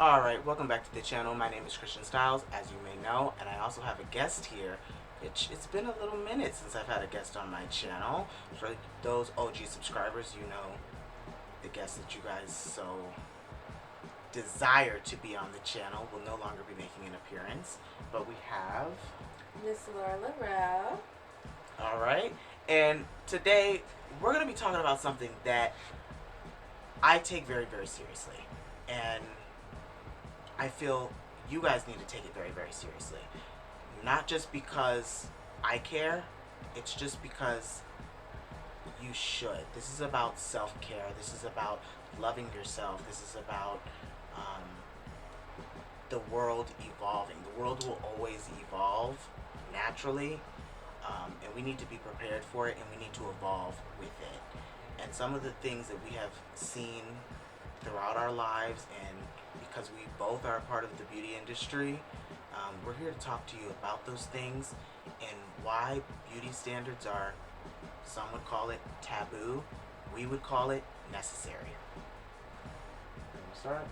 Alright, welcome back to the channel. My name is Christian Stylez, as you may know, and I also have a guest here. It's been a little minute since I've had a guest on my channel. For those OG subscribers, you know the guest that you guys so desire to be on the channel will no longer be making an appearance. But we have Ms.Laural. Alright, and today we're going to be talking about something that I take very, very seriously. And I feel you guys need to take it very, very seriously. Not just because I care, it's just because you should. This is about self-care. This is about loving yourself. This is about the world evolving. The world will always evolve naturally, and we need to be prepared for it, and we need to evolve with it. And some of the things that we have seen throughout our lives, and because we both are a part of the beauty industry, we're here to talk to you about those things and why beauty standards are, some would call it taboo, we would call it necessary. You want to start?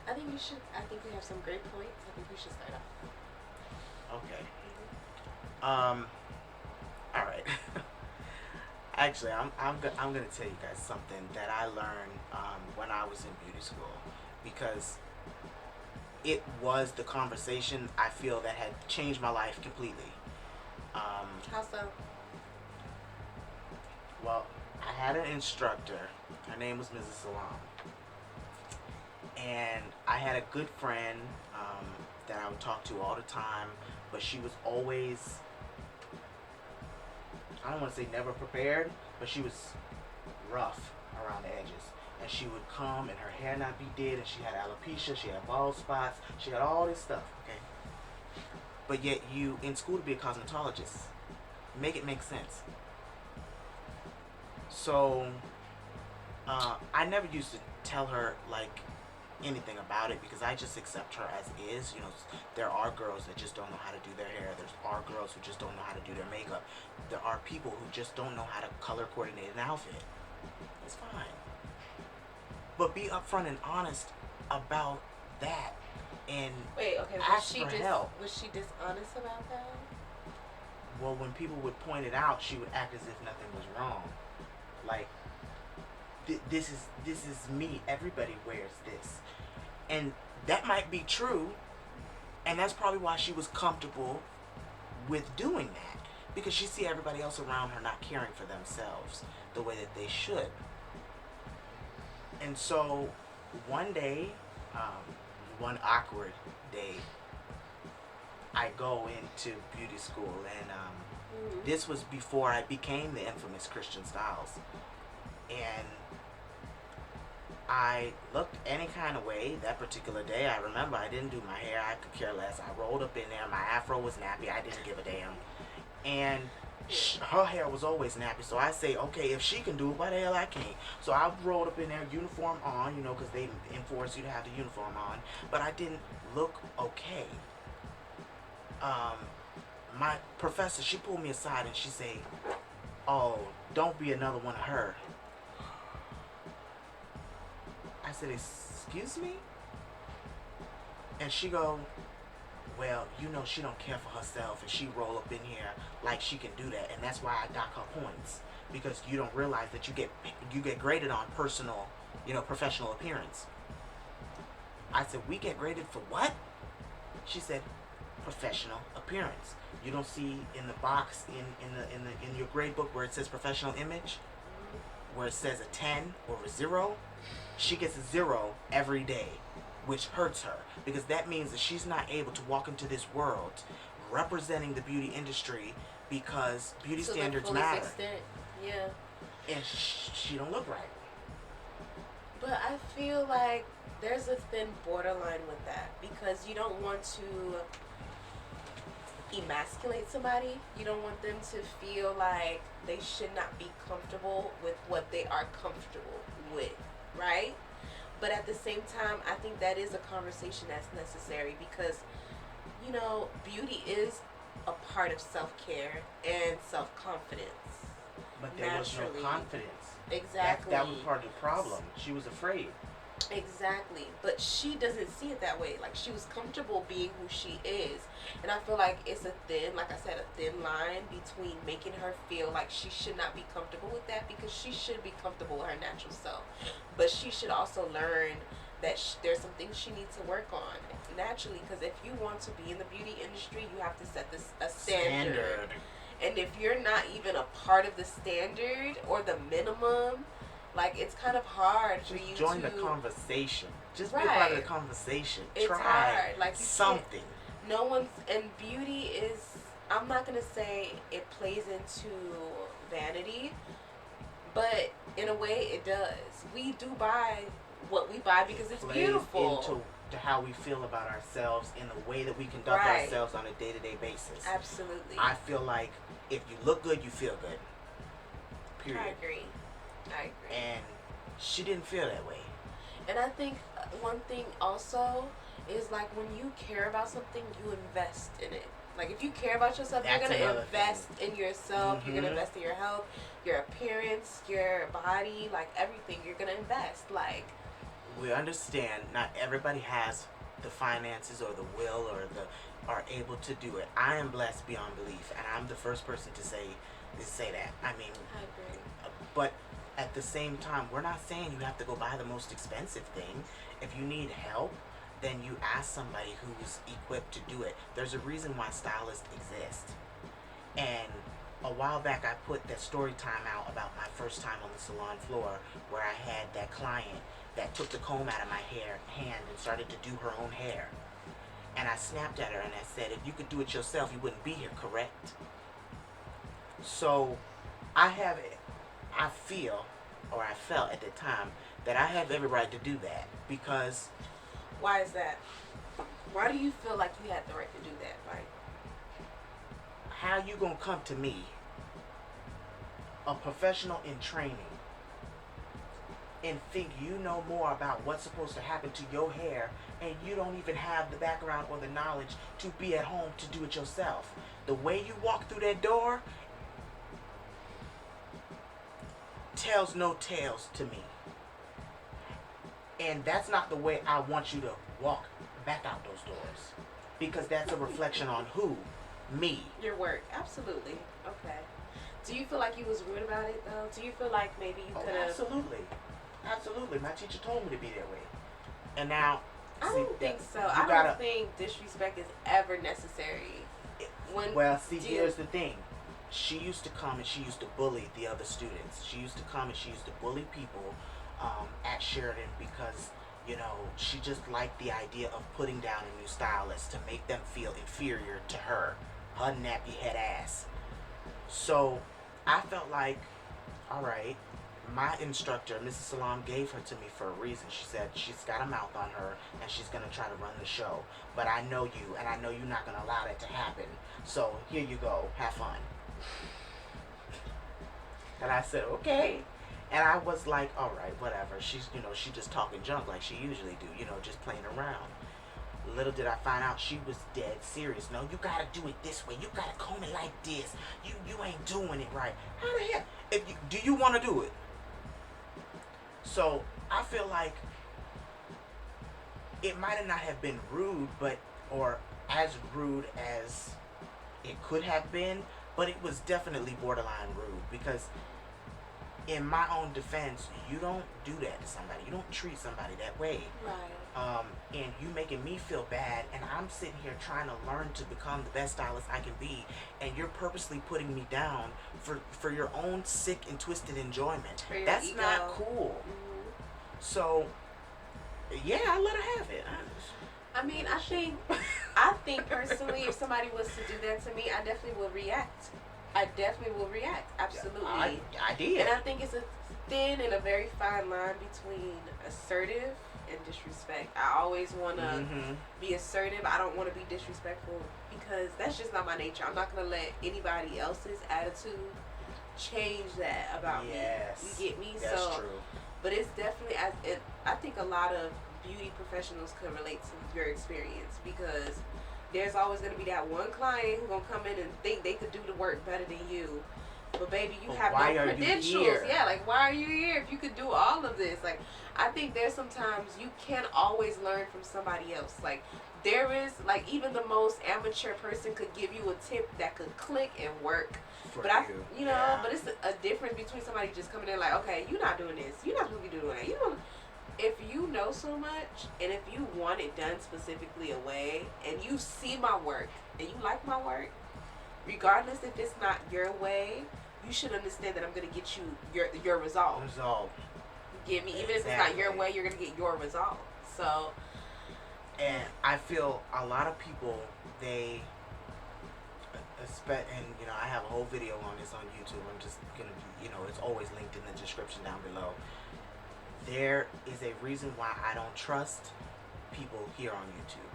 I think we have some great points. I think we should start off. Okay. All right. Actually, I'm gonna tell you guys something that I learned when I was in beauty school, because it was the conversation I feel that had changed my life completely. How so? Well, I had an instructor. Her name was Ms.Laural, and I had a good friend that I would talk to all the time, but she was always, I don't want to say never prepared, but she was rough around the edges. And she would come and her hair not be did, and she had alopecia, she had bald spots, she had all this stuff, okay? But yet you, in school to be a cosmetologist, make it make sense. So, I never used to tell her, like, anything about it, because I just accept her as is. You know, there are girls that just don't know how to do their hair. There are girls who just don't know how to do their makeup. There are people who just don't know how to color coordinate an outfit. It's fine. But be upfront and honest about that, and Wait, okay. ask for help. Was she dishonest about that? Well, when people would point it out, she would act as if nothing was wrong. Like, this is me. Everybody wears this, and that might be true, and that's probably why she was comfortable with doing that, because she see everybody else around her not caring for themselves the way that they should. And so one day, one awkward day, I go into beauty school, and this was before I became the infamous Christian Stylez. And I looked any kind of way that particular day. I remember I didn't do my hair. I could care less. I rolled up in there. My afro was nappy. I didn't give a damn. And her hair was always nappy, so I say, okay, if she can do it, why the hell I can't? So I rolled up in there, uniform on, you know, because they enforce you to have the uniform on, but I didn't look okay. My professor, she pulled me aside and she said, oh, don't be another one of her. I said, excuse me? And she go, well, you know, she don't care for herself, and she roll up in here like she can do that, and that's why I dock her points, because you don't realize that you get graded on personal, you know, professional appearance. I said, we get graded for what? She said, professional appearance. You don't see in the box in your grade book where it says professional image, where it says a 10 or a 0. She gets a 0 every day, which hurts her, because that means that she's not able to walk into this world representing the beauty industry, because beauty standards matter. Extent, yeah. And she don't look right. But I feel like there's a thin borderline with that, because you don't want to emasculate somebody. You don't want them to feel like they should not be comfortable with what they are comfortable with, right? But at the same time, I think that is a conversation that's necessary, because, you know, beauty is a part of self-care and self-confidence. But there was no confidence. Exactly. That was part of the problem. She was afraid. Exactly. But she doesn't see it that way. Like, she was comfortable being who she is. And I feel like it's a thin, like I said, a thin line between making her feel like she should not be comfortable with that, because she should be comfortable with her natural self. But she should also learn that there's some things she needs to work on naturally, because if you want to be in the beauty industry, you have to set this a standard. And if you're not even a part of the standard or the minimum, like, it's kind of hard for you to join the conversation. Just right. be a part of the conversation. It's Try hard. Like, something. No one's, and beauty is, I'm not gonna say it plays into vanity, but in a way it does. We do buy what we buy because it's beautiful. Into how we feel about ourselves in the way that we conduct right. ourselves on a day-to-day basis. Absolutely. I feel like if you look good, you feel good. Period. I agree. And she didn't feel that way. And I think one thing also is, like, when you care about something, you invest in it. Like, if you care about yourself, you're going to invest in yourself. You're going to invest in your health, your appearance, your body, like, everything. You're going to invest. Like, we understand not everybody has the finances or the will or are able to do it. I am blessed beyond belief, and I'm the first person to say that. I mean, I agree. But at the same time, we're not saying you have to go buy the most expensive thing. If you need help, then you ask somebody who's equipped to do it. There's a reason why stylists exist. And a while back, I put that story time out about my first time on the salon floor, where I had that client that took the comb out of my hand and started to do her own hair. And I snapped at her and I said, if you could do it yourself, you wouldn't be here, correct? So I feel, or I felt at the time, that I have every right to do that, because... Why is that? Why do you feel like you had the right to do that? Like, how you gonna come to me, a professional in training, and think you know more about what's supposed to happen to your hair, and you don't even have the background or the knowledge to be at home to do it yourself? The way you walk through that door tells no tales to me. And that's not the way I want you to walk back out those doors, because that's a reflection on who? Me. Your work. Absolutely. Okay. Do you feel like you was rude about it, though? Do you feel like maybe you could have... Absolutely. My teacher told me to be that way. And now... I don't think so. I don't think disrespect is ever necessary. Here's the thing. She used to come and she used to bully the other students. She used to come and she used to bully people at Sheridan, because, you know, she just liked the idea of putting down a new stylist to make them feel inferior to her nappy head ass. So I felt like, all right, my instructor, Mrs. Salam, gave her to me for a reason. She said she's got a mouth on her and she's going to try to run the show. But I know you, and I know you're not going to allow that to happen. So here you go. Have fun. And I said, okay. And I was like, all right, whatever. She's, she just talking junk like she usually do, just playing around. Little did I find out she was dead serious. No, you gotta do it this way. You gotta comb it like this. You ain't doing it right. How the hell? Do you want to do it? So I feel like it might not have been rude, or as rude as it could have been, but it was definitely borderline rude, because in my own defense, you don't do that to somebody. You don't treat somebody that way. Right. And you making me feel bad, and I'm sitting here trying to learn to become the best stylist I can be, and you're purposely putting me down for your own sick and twisted enjoyment. That's ego. Not cool. Mm-hmm. So, yeah, I let her have it. I think personally, if somebody was to do that to me, I definitely will react. Absolutely. I did. And I think it's a thin and a very fine line between assertive and disrespect. I always want to be assertive. I don't want to be disrespectful, because that's just not my nature. I'm not going to let anybody else's attitude change that about me. You get me? That's true. But it's definitely, I think a lot of beauty professionals can relate to your experience, because there's always going to be that one client who's going to come in and think they could do the work better than you. But baby, you But have why no are you credentials. here? Yeah, like why are you here if you could do all of this? Like I think there's sometimes you can't always learn from somebody else. Like there is like even the most amateur person could give you a tip that could click and work. For But I, you. you know, Yeah. but it's a difference between somebody just coming in like, okay, you're not doing this, you're not supposed to be doing that. You know, if you know so much and if you want it done specifically a way and you see my work and you like my work, regardless if it's not your way, you should understand that I'm gonna get you your result. Result. Give me even if it's not your way, you're gonna get your result. So, and I feel a lot of people they expect, and you know, I have a whole video on this on YouTube. I'm just gonna, you know, it's always linked in the description down below. There is a reason why I don't trust people here on YouTube.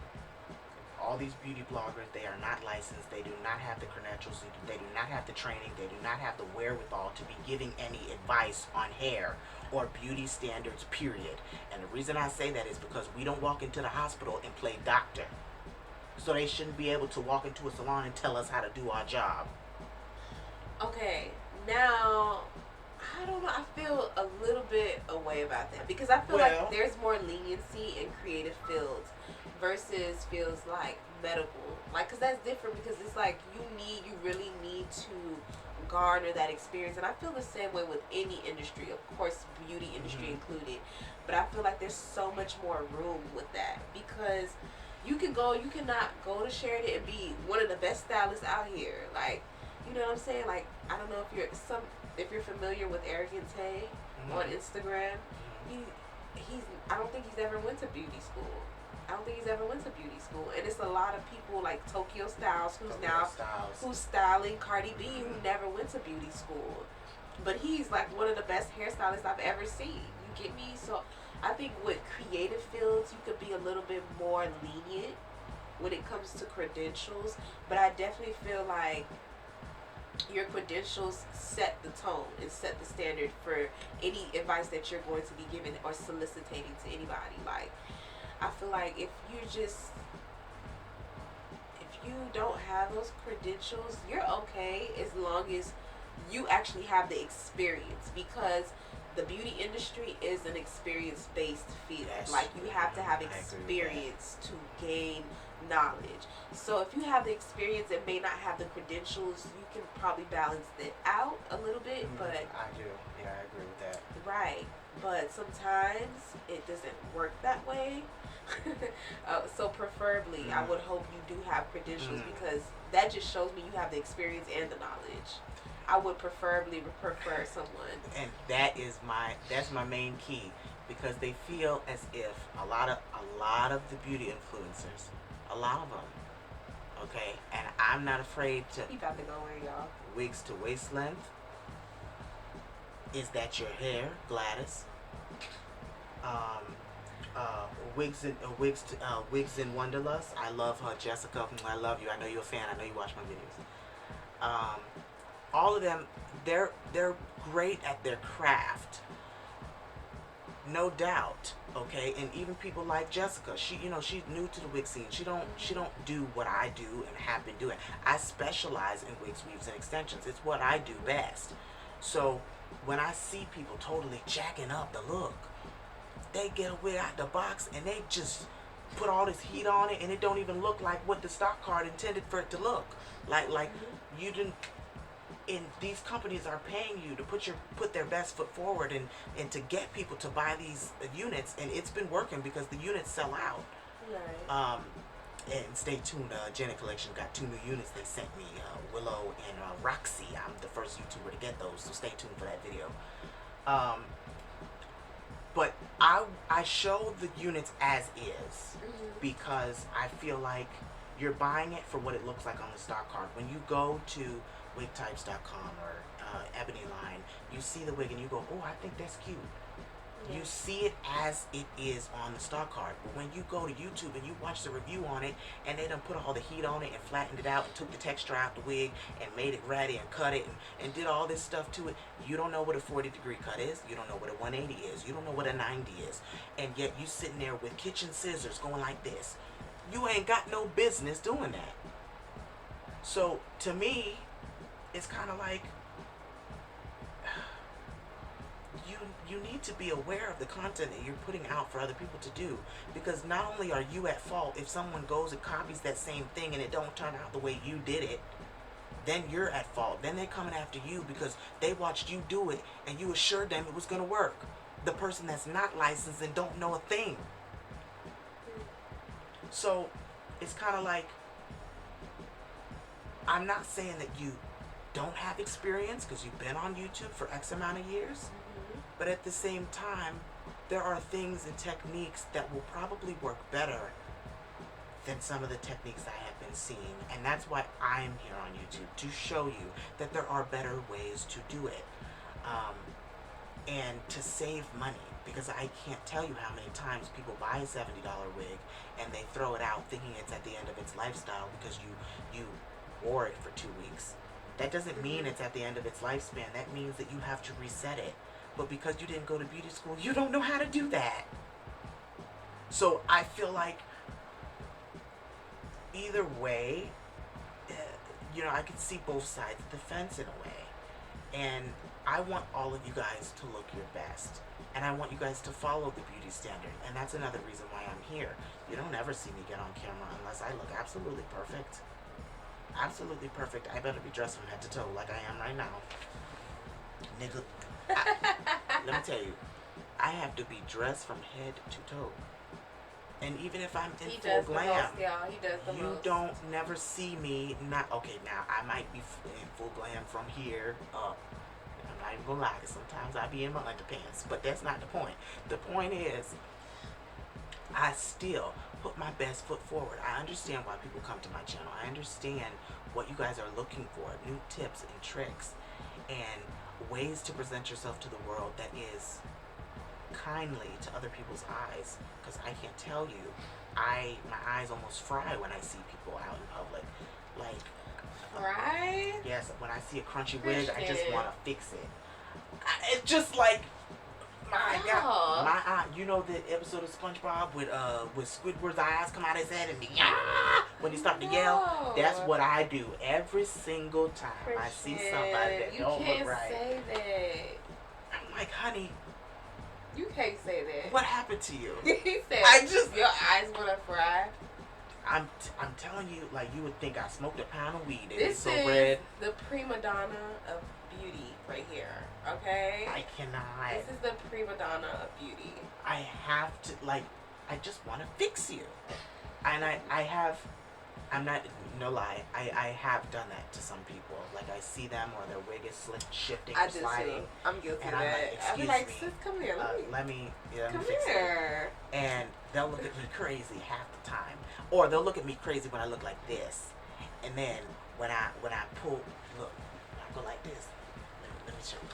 All these beauty bloggers, they are not licensed. They do not have the credentials. They do not have the training. They do not have the wherewithal to be giving any advice on hair or beauty standards, period. And the reason I say that is because we don't walk into the hospital and play doctor. So they shouldn't be able to walk into a salon and tell us how to do our job. okay, now I don't know. I feel a little bit away about that because I feel like there's more leniency in creative fields versus fields like medical. Like, because that's different because it's like you really need to garner that experience. And I feel the same way with any industry, of course, beauty industry included. But I feel like there's so much more room with that because you cannot go to Sheridan and be one of the best stylists out here. Like, you know what I'm saying? Like, I don't know if you're familiar with Arrogant Tay on Instagram. I don't think he's ever went to beauty school. And it's a lot of people like Tokyo Styles who's styling Cardi B who never went to beauty school. But he's like one of the best hairstylists I've ever seen. You get me? So I think with creative fields you could be a little bit more lenient when it comes to credentials. But I definitely feel like your credentials set the tone and set the standard for any advice that you're going to be giving or soliciting to anybody. Like, I feel like if you don't have those credentials, you're okay as long as you actually have the experience, because the beauty industry is an experience-based field. Yes. Like, you have to have experience to gain knowledge. So if you have the experience and may not have the credentials, you can probably balance it out a little bit. But I do. Yeah, I agree with that. right. But sometimes it doesn't work that way. So preferably, I would hope you do have credentials because that just shows me you have the experience and the knowledge. I would prefer someone. And that's my main key, because they feel as if a lot of the beauty influencers, a lot of them, okay, and I'm not afraid to. He about to go in, y'all. Wigs to waist length. Is that your hair, Gladys? Wigs in Wonderlust. I love her, Jessica. I love you. I know you're a fan. I know you watch my videos. All of them, they're great at their craft, no doubt. Okay, and even people like Jessica, she's new to the wig scene. She don't do what I do and have been doing. I specialize in wigs, weaves, and extensions. It's what I do best. So when I see people totally jacking up the look, they get a wig out the box and they just put all this heat on it, and it don't even look like what the stock card intended for it to look like. You didn't. And these companies are paying you to put their best foot forward and to get people to buy these units, and it's been working because the units sell out. Right. And stay tuned. Janet Collection got 2 new units they sent me, Willow and Roxy. I'm the first YouTuber to get those, so stay tuned for that video. But I show the units as is because I feel like you're buying it for what it looks like on the stock card. When you go to wigtypes.com or Ebony Line, you see the wig and you go, oh, I think that's cute. Yeah. You see it as it is on the stock card. But when you go to YouTube and you watch the review on it, and they done put all the heat on it and flattened it out and took the texture out the wig and made it ratty and cut it and did all this stuff to it, you don't know what a 40-degree cut is. You don't know what a 180 is. You don't know what a 90 is. And yet you sitting there with kitchen scissors going like this. You ain't got no business doing that. So to me, it's kind of like, you need to be aware of the content that you're putting out for other people to do, because not only are you at fault if someone goes and copies that same thing and it don't turn out the way you did it, then you're at fault. Then they're coming after you because they watched you do it and you assured them it was going to work. The person that's not licensed and don't know a thing. So it's kind of like, I'm not saying that you don't have experience because you've been on YouTube for X amount of years, but at the same time, there are things and techniques that will probably work better than some of the techniques I have been seeing. And that's why I'm here on YouTube, to show you that there are better ways to do it. And to save money, because I can't tell you how many times people buy a $70 wig and they throw it out thinking it's at the end of its lifestyle because you wore it for 2 weeks. That doesn't mean it's at the end of its lifespan. That means that you have to reset it. But because you didn't go to beauty school, you don't know how to do that. So I feel like either way, I can see both sides of the fence in a way. And I want all of you guys to look your best. And I want you guys to follow the beauty standard. And that's another reason why I'm here. You don't ever see me get on camera unless I look absolutely perfect. Absolutely perfect. I better be dressed from head to toe like I am right now. Nigga. Let me tell you, I have to be dressed from head to toe. And even if I'm in full glam, you don't never see me not, okay, now I might be in full glam from here up. I'm not even gonna lie, sometimes I be in my underpants, but that's not the point. The point is, I still put my best foot forward. I understand why people come to my channel. I understand what you guys are looking for, new tips and tricks, and ways to present yourself to the world that is kindly to other people's eyes. Because I can't tell you, my eyes almost fry when I see people out in public. Like, right? Yes, when I see a crunchy wig, I just want to fix it. It's just like, my God, my eye. You know the episode of SpongeBob with Squidward's eyes come out of his head and when he start to yell? That's what I do every single time I see somebody that don't look right. You can't say that. I'm like, honey, you can't say that. What happened to you? He said, your eyes wanna fry. I'm telling you, like, you would think I smoked a pound of weed. This so is red. The prima donna of beauty right here. Okay? I cannot. This is the prima donna of beauty. I have to, like, I just want to fix you. And I have, I'm not, no lie, I have done that to some people. Like, I see them or their wig is shifting or sliding. Too. I'm guilty of that. Like, excuse I'm like, me. sis, come here. Let me come fix here. it. And they'll look at me crazy half the time. Or they'll look at me crazy when I look like this. And then when I pull, look, when I go like this. Let me show you.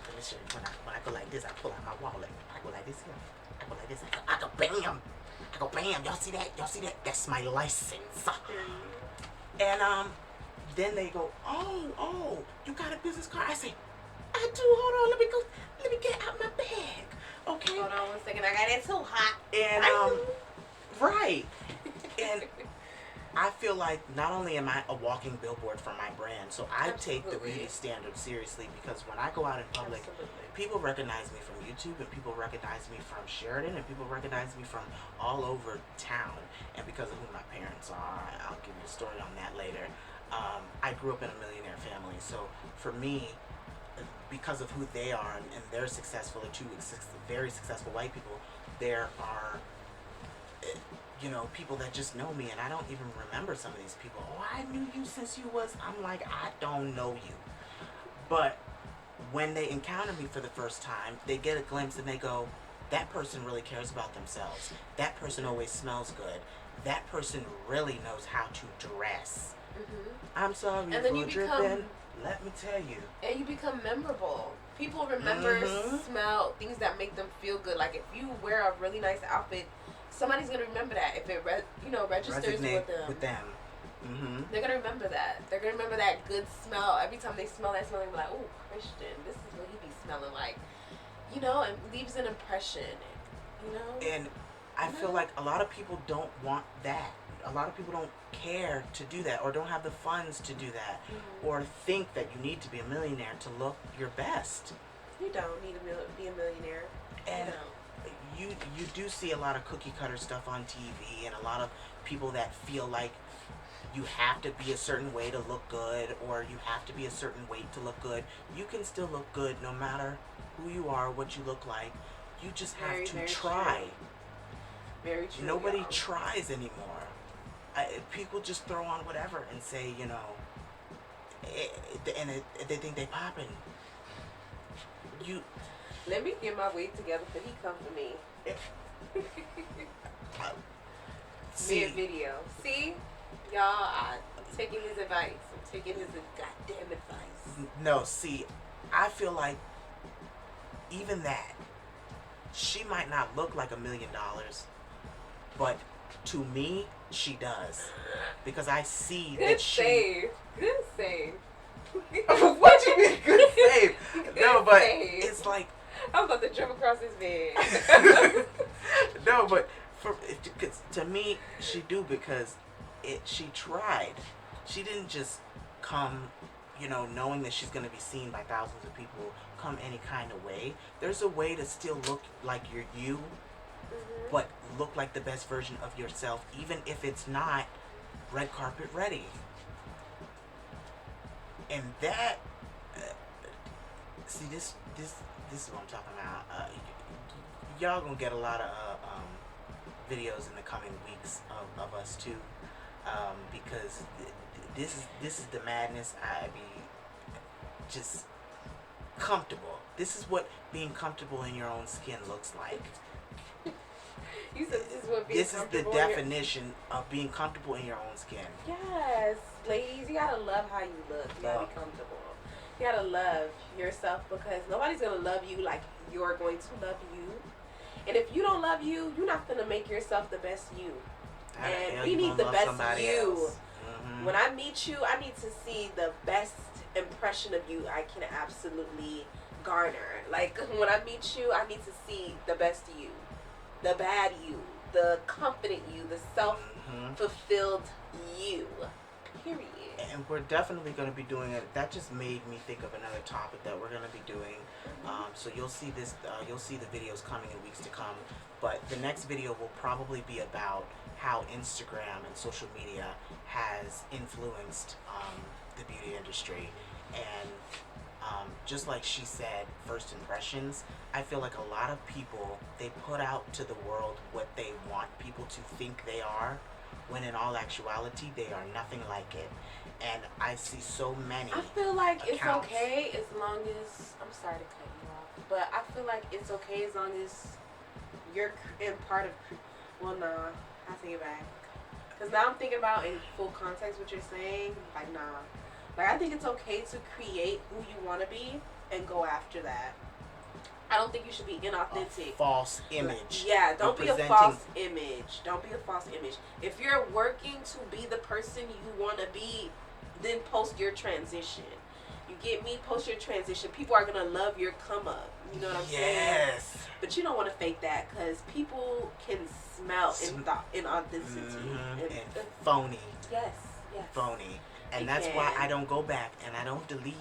When I go like this, I pull out my wallet. I go like this here. I go like this. I go bam. I go bam. Y'all see that? That's my license. And then they go, oh, you got a business card? I say, I do. Hold on, let me get out my bag. Okay. Hold on 1 second. I got it too hot. And right. And I feel like not only am I a walking billboard for my brand, so I take the beauty standard seriously, because when I go out in public, people recognize me from YouTube, and people recognize me from Sheridan, and people recognize me from all over town. And because of who my parents are, I'll give you a story on that later. I grew up in a millionaire family, so for me, because of who they are and they're successful, they're two very successful white people, there are people that just know me, and I don't even remember some of these people. Oh, I knew you since you was, I'm like, I don't know you. But when they encounter me for the first time, they get a glimpse and they go, that person really cares about themselves. That person always smells good. That person really knows how to dress. I'm sorry for dripping. Let me tell you. And you become memorable. People remember, smell, things that make them feel good. Like if you wear a really nice outfit, somebody's gonna remember that. If it registers with them. They're gonna remember that. They're gonna remember that good smell. Every time they smell that smell, they'll be like, "Oh, Christian, this is what he be smelling like," and leaves an impression. And I feel like a lot of people don't want that. A lot of people don't care to do that, or don't have the funds to do that, or think that you need to be a millionaire to look your best. You don't need to be a millionaire. And you know. you do see a lot of cookie cutter stuff on TV, and a lot of people that feel like you have to be a certain way to look good, or you have to be a certain weight to look good. You can still look good no matter who you are, what you look like. You just have Very, to very try. true. Very true. Nobody y'all. tries anymore. People just throw on whatever and say, they think they popping. You Let me get my weight together for he come for me. see. Mid video. See? Y'all, I'm taking his advice. I'm taking his goddamn advice. No, see, I feel like even that, she might not look like $1 million, but to me, she does, because I see Good that she. save. Good save. What you mean, good save? No, but save. it's like I'm about to jump across his bed. no, but to me, she do because she tried. She didn't just come, knowing that she's going to be seen by thousands of people, come any kind of way. There's a way to still look like you're you, but look like the best version of yourself, even if it's not red carpet ready. And that, see, this is what I'm talking about. Y'all gonna get a lot of videos in the coming weeks of us too, because this is the madness. I be just comfortable. This is what being comfortable in your own skin looks like. You said this is what being This is the comfortable definition of being comfortable in your own skin. Yes, ladies, you gotta love how you look. You gotta be comfortable. You gotta love yourself, because nobody's gonna love you like you're going to love you. And if you don't love you, you're not gonna make yourself the best you. And we need the best you. When I meet you, I need to see the best impression of you I can absolutely garner. Like, when I meet you, I need to see the best you, the bad you, the confident you, the self-fulfilled you. Period. And we're definitely going to be doing it. That just made me think of another topic that we're going to be doing. So you'll see this. You'll see the videos coming in weeks to come. But the next video will probably be about how Instagram and social media has influenced the beauty industry. And just like she said, first impressions, I feel like a lot of people, they put out to the world what they want people to think they are, when in all actuality, they are nothing like it. And I see so many I feel like accounts. It's okay as long as, I'm sorry to cut you off, but I feel like it's okay as long as you're in part of, well, nah, I take it back. Because now I'm thinking about in full context what you're saying, like, nah. Like, I think it's okay to create who you want to be and go after that. I don't think you should be inauthentic. A false image. Yeah, don't be a false image. Don't be a false image. If you're working to be the person you want to be, then post your transition. You get me? Post your transition. People are going to love your come up. You know what I'm saying? Yes. But you don't want to fake that, because people can smell inauthenticity. And phony. Yes, yes. Phony. And that's why I don't go back and I don't delete.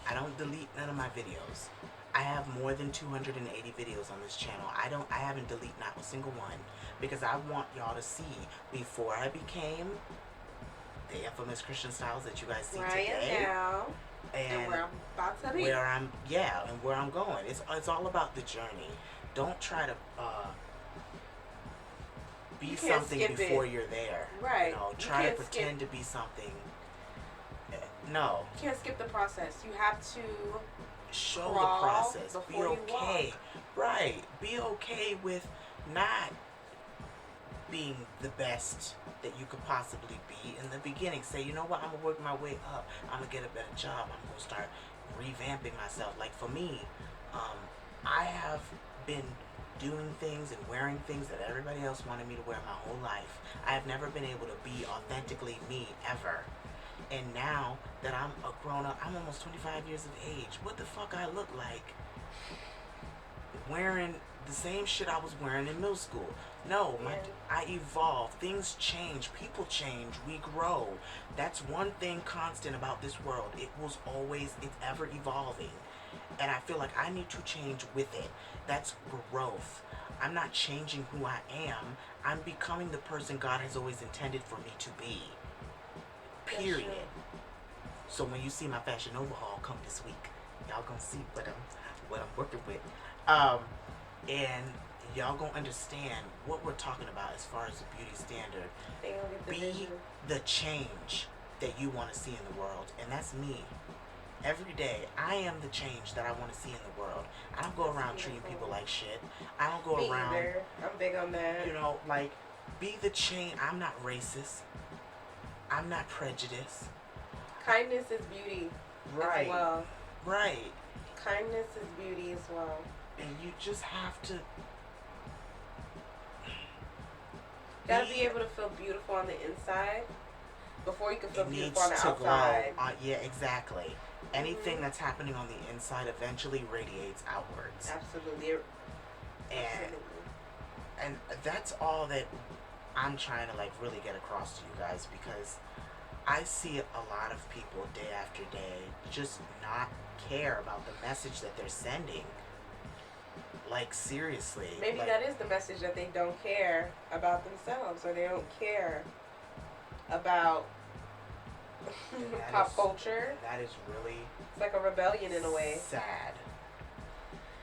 I don't delete none of my videos. I have more than 280 videos on this channel. I haven't deleted not a single one, because I want y'all to see before I became the infamous Christian Stylez that you guys see today. Now. And where I'm about to be. And where I'm going. It's all about the journey. Don't try to be something before you're there. Right. Try to pretend to be something. No. You can't skip the process. You have to show the process. Be okay. Right. Be okay with not being the best that you could possibly be in the beginning. Say, you know what, I'm gonna work my way up. I'm gonna get a better job. I'm gonna start revamping myself. Like for me, I have been doing things and wearing things that everybody else wanted me to wear my whole life. I have never been able to be authentically me ever. And now that I'm a grown up, I'm almost 25 years of age. What the fuck I look like wearing the same shit I was wearing in middle school? No, I evolve. Things change. People change. We grow. That's one thing constant about this world. It's ever evolving. And I feel like I need to change with it. That's growth. I'm not changing who I am. I'm becoming the person God has always intended for me to be. Period. So when you see my Fashion Nova haul come this week, y'all gonna see what I'm working with. And y'all gonna understand what we're talking about as far as the beauty standard. They don't get the Be vision. the change that you want to see in the world, and that's me. Every day, I am the change that I want to see in the world. I don't go around treating people like shit. I don't go Me around. either. I'm big on that. You know, like, be the change. I'm not racist. I'm not prejudiced. Kindness is beauty. Right. As well. Right. Kindness is beauty as well. And you just have to. Gotta be able to feel beautiful on the inside before you can feel It beautiful needs on the to outside. glow. Yeah, exactly. Anything that's happening on the inside eventually radiates outwards. Absolutely. And that's all that I'm trying to like really get across to you guys, because I see a lot of people day after day just not care about the message that they're sending. Like, seriously. Maybe like, that is the message, that they don't care about themselves, or they don't care about pop culture. That is really It's like a rebellion in a way. sad.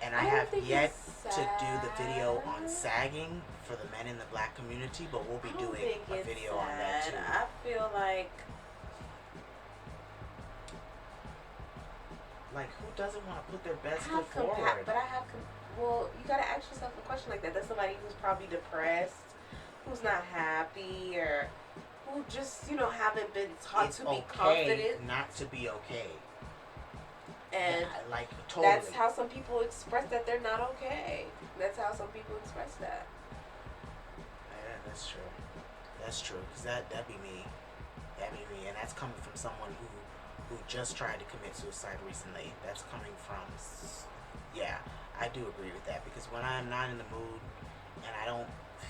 And I don't have think yet it's to do the video sad. on sagging for the men in the black community, but we'll be I don't doing think a it's video on that sad. too. I feel like who doesn't want to put their best foot forward? well, you gotta ask yourself a question like that. That's somebody who's probably depressed, who's not happy, or who just, haven't been taught It's to be okay confident. not to be okay. And yeah, totally. that's how some people express that they're not okay. That's how some people express that. Yeah, that's true. That's true. Because that'd be me. That'd be me. And that's coming from someone who just tried to commit suicide recently. That's coming from, yeah, I do agree with that. Because when I'm not in the mood and I don't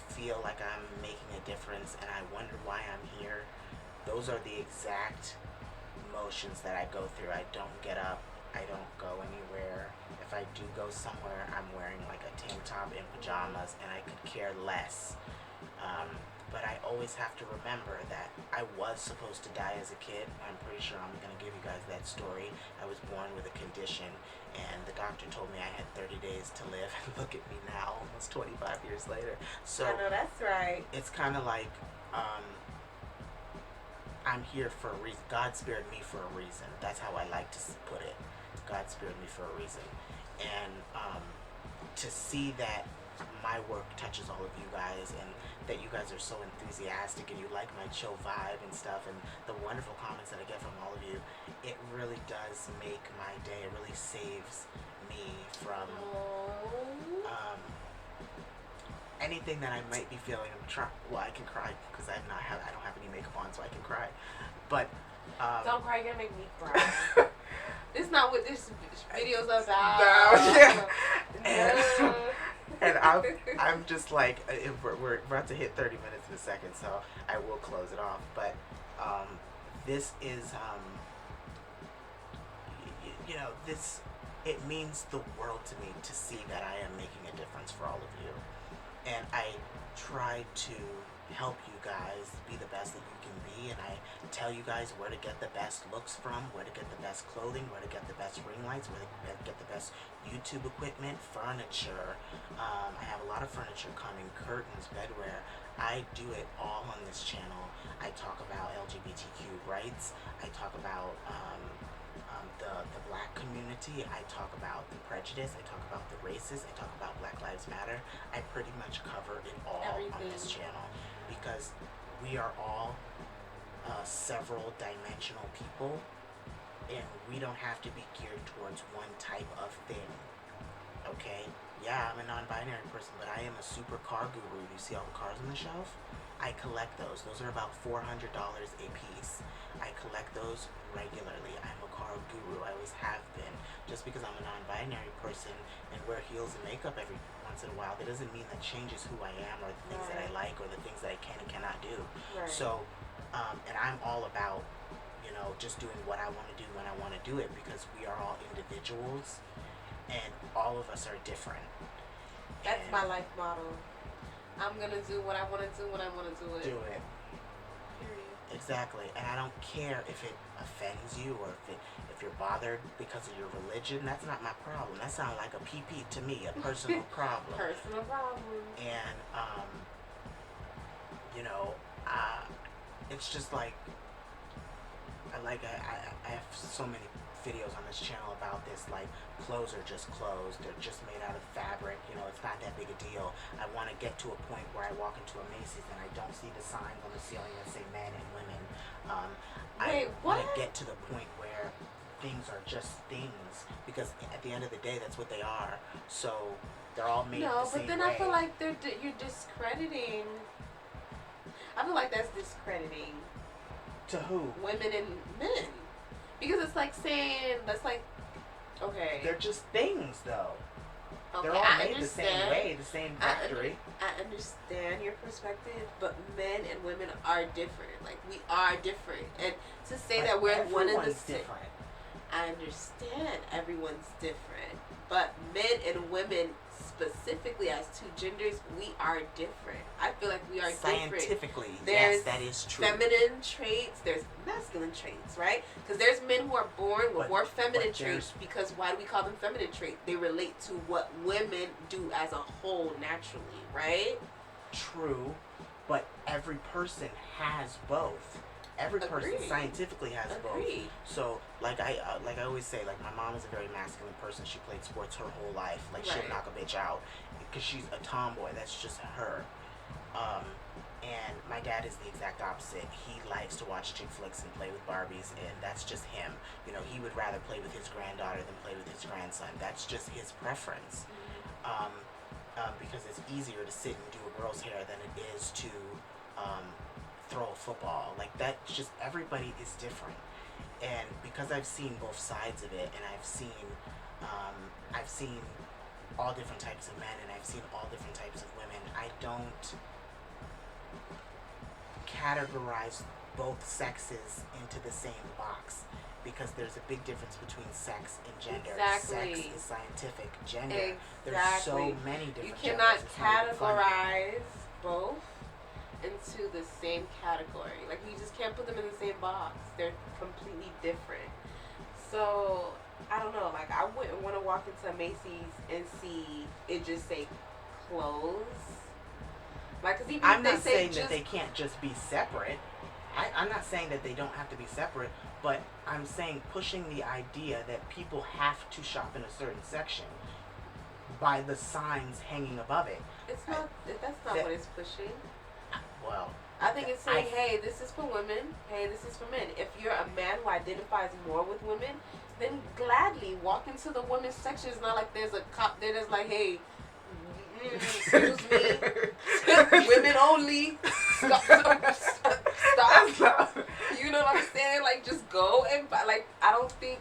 feel like I'm making a difference and I wonder why I'm here, those are the exact motions that I go through. I don't get up. I don't go anywhere. If I do go somewhere, I'm wearing like a tank top and pajamas, and I could care less. But I always have to remember that I was supposed to die as a kid. I'm pretty sure I'm going to give you guys that story. I was born with a condition, and the doctor told me I had 30 days to live. And look at me now, almost 25 years later. So I know that's right. it's kind of like I'm here for a reason. God spared me for a reason. That's how I like to put it. God spared me for a reason. And to see that my work touches all of you guys, and that you guys are so enthusiastic and you like my chill vibe and stuff, and the wonderful comments that I get from all of you, it really does make my day. It really saves me from anything that I might be feeling. Well, I can cry because I don't have any makeup on, so I can cry. But don't cry, you're gonna make me cry. This is not what this video's about. No. And I'm just like, we're about to hit 30 minutes in a second, so I will close it off. But this is, it means the world to me to see that I am making a difference for all of you. And I try to help you guys be the best that you can be, and I tell you guys where to get the best looks from, where to get the best clothing, where to get the best ring lights, where to get the best YouTube equipment, furniture. I have a lot of furniture coming, curtains, bedwear. I do it all on this channel. I talk about LGBTQ rights. I talk about the black community. I talk about the prejudice. I talk about the racist. I talk about Black Lives Matter. I pretty much cover it all on this channel, because we are all several dimensional people, and we don't have to be geared towards one type of thing. Okay? Yeah, I'm a non-binary person, but I am a super car guru. You see all the cars on the shelf? I collect those. Those are about $400 a piece. I collect those regularly. I'm a car guru. I always have been. Just because I'm a non-binary person and wear heels and makeup every once in a while, that doesn't mean that changes who I am, or the things that I like, or the things that I can and cannot do. Right. So, and I'm all about, just doing what I want to do when I want to do it, because we are all individuals. and all of us are different. That's And my life motto. I'm gonna do what I want to do when I want to do it. do it. Period. Exactly. And I don't care if it offends you or if you're bothered because of your religion. That's not my problem. That sounds like a PP to me, a personal problem. Personal problem. And you know, it's just like I have so many videos on this channel about this. Like, clothes are just clothes. They're just made out of fabric. You know, it's not that big a deal. I want to get to a point where I walk into a Macy's and I don't see the signs on the ceiling that say men and women. Wait, I what? want to get to the point where things are just things, because at the end of the day, that's what they are. So they're all made No, the same but then way. I feel like you're discrediting. I feel like that's discrediting To who? women and men, because it's like saying that's like, okay, They're just things, though. okay, They're all I made the same understand. way, the same factory. I understand your perspective, but men and women are different. Like, we are different, and to say But that we're one and the everyone's same. different. I understand everyone's different, but men and women, specifically as two genders, we are different. I feel like we are different. Scientifically, There's yes, that is true. Feminine traits, there's masculine traits, right? Because there's men who are born with But- more feminine but there's- traits, because why do we call them feminine traits? They relate to what women do as a whole naturally, right? True, but every person has both. Every person Agreed. scientifically has Agreed. both. So, like I always say, like, my mom is a very masculine person. She played sports her whole life. Like, she'll Right. knock a bitch out because she's a tomboy. That's just her. And my dad is the exact opposite. He likes to watch chick flicks and play with Barbies, and that's just him. You know, he would rather play with his granddaughter than play with his grandson. That's just his preference. Because it's easier to sit and do a girl's hair than it is to throw a football. Like, that's just, everybody is different. And because I've seen both sides of it, and I've seen all different types of men, and I've seen all different types of women, I don't categorize both sexes into the same box, because there's a big difference between sex and gender. Exactly. Sex is scientific. Gender, Exactly. there's so many different You genders. cannot It's not even funny. categorize both into the same category. Like, you just can't put them in the same box. They're completely different. So, I don't know. Like, I wouldn't want to walk into a Macy's and see it just say clothes. Like, because even I'm if they not say saying just that they can't just be separate. I'm not saying that they don't have to be separate, but I'm saying pushing the idea that people have to shop in a certain section by the signs hanging above it. it's not. That's not what it's pushing. Well, I think it's saying, hey, this is for women. Hey, this is for men. If you're a man who identifies more with women, then gladly walk into the women's section. It's not like there's a cop there that's like, hey, excuse me, women only. Stop. You know what I'm saying? Like, just go and buy. Like, I don't think,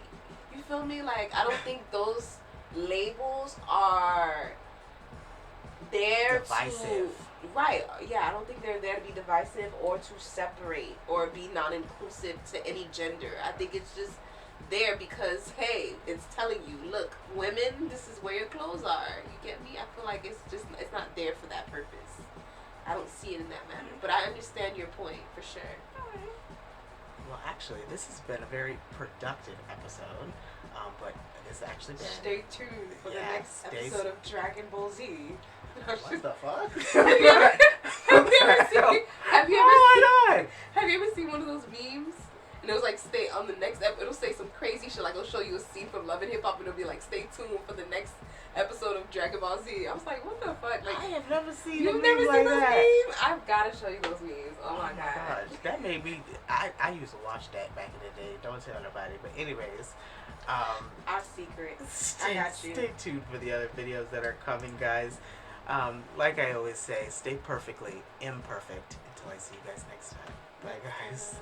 you feel me? Like, I don't think those labels are there divisive. to. Right, yeah, I don't think they're there to be divisive or to separate or be non-inclusive to any gender. I think it's just there because, hey, it's telling you, look, women, this is where your clothes are. You get me? I feel like it's not there for that purpose. I don't see it in that manner, but I understand your point for sure. Well, actually, this has been a very productive episode, but it's actually been... Stay tuned for the next episode of Dragon Ball Z. What the fuck? Have you ever seen one of those memes? And it was like, stay on the next episode. It'll say some crazy shit. Like, it'll show you a scene from Love and Hip Hop, and it'll be like, stay tuned for the next episode of Dragon Ball Z. I was like, what the fuck? Like, I have never seen you've a never meme seen like those that. memes? I've got to show you those memes. Oh my god. That made me... I used to watch that back in the day. Don't tell nobody. But anyways... Our secrets. I got you. Stay tuned for the other videos that are coming, guys. Like I always say, stay perfectly imperfect until I see you guys next time. Bye, guys.